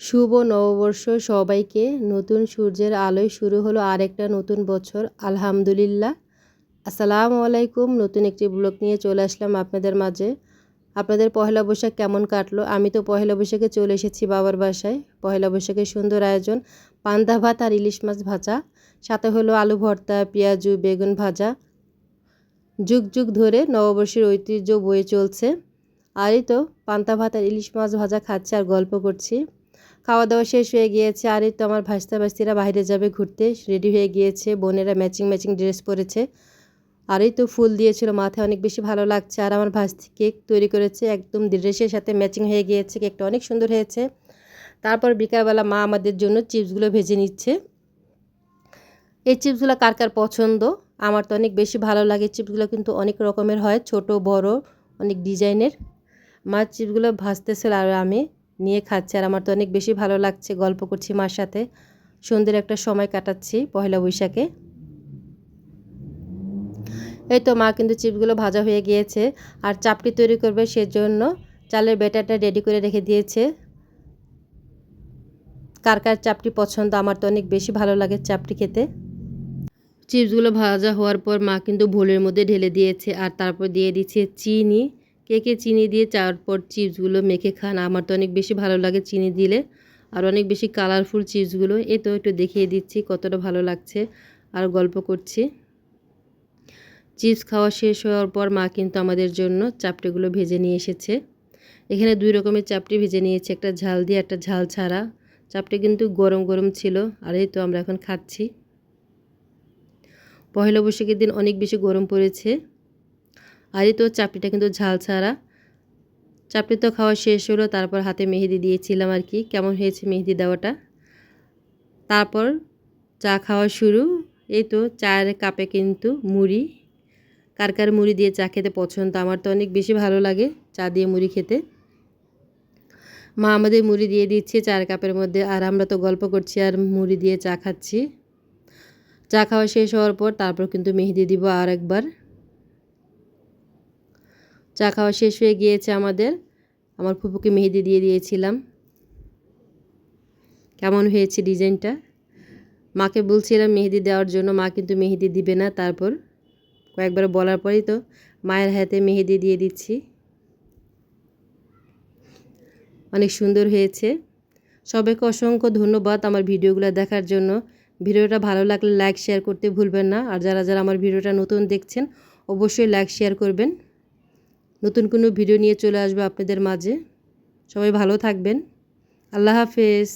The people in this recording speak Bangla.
শুভ নববর্ষ সবাইকে। নতুন সূর্যের আলোয় শুরু হলো আরেকটা নতুন বছর, আলহামদুলিল্লাহ। আসসালামু আলাইকুম। নতুন একটি ব্লগ নিয়ে চলে আসলাম আপনাদের মাঝে। আপনাদের পহেলা বৈশাখ কেমন কাটলো? আমি তো পহেলা বৈশাখে চলে এসেছি বাবার বাসায়। পহেলা বৈশাখের সুন্দর আয়োজন, পান্তা ভাত আর ইলিশ মাছ ভাজা, সাথে হলো আলু ভর্তা, পেঁয়াজু, বেগুন ভাজা। যুগ যুগ ধরে নববর্ষের ঐতিহ্য বয়ে চলছে। আর এই তো পান্তা ভাত আর ইলিশ মাছ ভাজা খাচ্ছি আর গল্প করছি। খাওয়া দাওয়া শেষ হয়ে গিয়েছে। আর এই তো আমার ভাস্তা ভাস্তিরা বাইরে যাবে ঘুরতে, রেডি হয়ে গিয়েছে। বোনেরা ম্যাচিং ম্যাচিং ড্রেস পরেছে। আর এই তো ফুল দিয়েছিল মাথায়, অনেক বেশি ভালো লাগছে। আর আমার ভাস্তি কেক তৈরি করেছে, একদম ড্রেসের সাথে ম্যাচিং হয়ে গিয়েছে। কেকটা অনেক সুন্দর হয়েছে। তারপর বিকালবেলা মা আমাদের জন্য চিপসগুলো ভেজে নিচ্ছে। এই চিপসগুলো কার কার পছন্দ? আমার তো অনেক বেশি ভালো লাগে। চিপসগুলো কিন্তু অনেক রকমের হয়, ছোট বড়, অনেক ডিজাইনের। মাছ চিপসগুলো ভাজতেছিল আর আমি নিয়ে খাচ্ছি। আর আমার তো অনেক বেশি ভালো লাগছে, গল্প করছি মার সাথে। সুন্দর একটা সময় কাটাচ্ছি পয়লা বৈশাখে। এই তো মা কিন্তু চিপসগুলো ভাজা হয়ে গিয়েছে। আর চাপটি তৈরি করবে, সেজন্য চালের ব্যাটারটা রেডি করে রেখে দিয়েছে। কার কার চাপটি পছন্দ? আমার তো অনেক বেশি ভালো লাগে চাপটি খেতে। চিপসগুলো ভাজা হওয়ার পর মা কিন্তু বোলের মধ্যে ঢেলে দিয়েছে। আর তারপর দিয়ে দিচ্ছে চিনি। কে চিনি দিয়ে তারপর চিপসগুলো মেখে খান? আমার তো অনেক বেশি ভালো লাগে চিনি দিলে। আর অনেক বেশি কালারফুল চিপসগুলো। এই তো একটু দেখিয়ে দিচ্ছি কতটা ভালো লাগছে। আর গল্প করছি। চিপস খাওয়া শেষ হওয়ার পর মা কিন্তু আমাদের জন্য চাপটিগুলো ভেজে নিয়ে এসেছে। এখানে দুই রকমের চাপটি ভেজে নিয়েছে, একটা ঝাল দিয়ে একটা ঝাল ছাড়া। চাপটি কিন্তু গরম গরম ছিল। আর এই তো আমরা এখন খাচ্ছি। পহেলা বৈশাখের দিন অনেক বেশি গরম পড়েছে। আর এই তো চাপটিটা কিন্তু ঝাল ছাড়া। চাপটি তো খাওয়া শেষ হলো, তারপর হাতে মেহেদি দিয়েছিলাম আর কি। কেমন হয়েছে মেহেদি দেওয়াটা? তারপর চা খাওয়া শুরু। এই তো চায়ের কাপে কিন্তু মুড়ি। কার কার মুড়ি দিয়ে চা খেতে পছন্দ? আমার তো অনেক বেশি ভালো লাগে চা দিয়ে মুড়ি খেতে। মা আমাদের মুড়ি দিয়ে দিচ্ছে চায়ের কাপের মধ্যে, আর আমরা তো গল্প করছি আর মুড়ি দিয়ে চা খাচ্ছি। চা খাওয়া শেষ হওয়ার পর তারপর কিন্তু মেহেদি দিব আর একবার। চা খাওয়া শেষ হয়ে গিয়েছে আমাদের। আমার ফুপুকে মেহেদি দিয়ে দিয়েছিলাম। কেমন হয়েছে ডিজাইনটা? মাকে বলছিলাম মেহেদি দেওয়ার জন্য, মা কিন্তু মেহেদি দিবে না। তারপর কয়েকবার বলার পরেই তো মায়ের হাতে মেহেদি দিয়ে দিচ্ছি। অনেক সুন্দর হয়েছে। সবাইকে অসংখ্য ধন্যবাদ আমার ভিডিওগুলো দেখার জন্য। ভিডিওটা ভালো লাগলে লাইক শেয়ার করতে ভুলবেন না। আর যারা যারা আমার ভিডিওটা নতুন দেখছেন, অবশ্যই লাইক শেয়ার করবেন। নতুন কোনো ভিডিও নিয়ে চলে আসবে আপনাদের মাঝে। সবাই ভালো থাকবেন। আল্লাহ হাফেজ।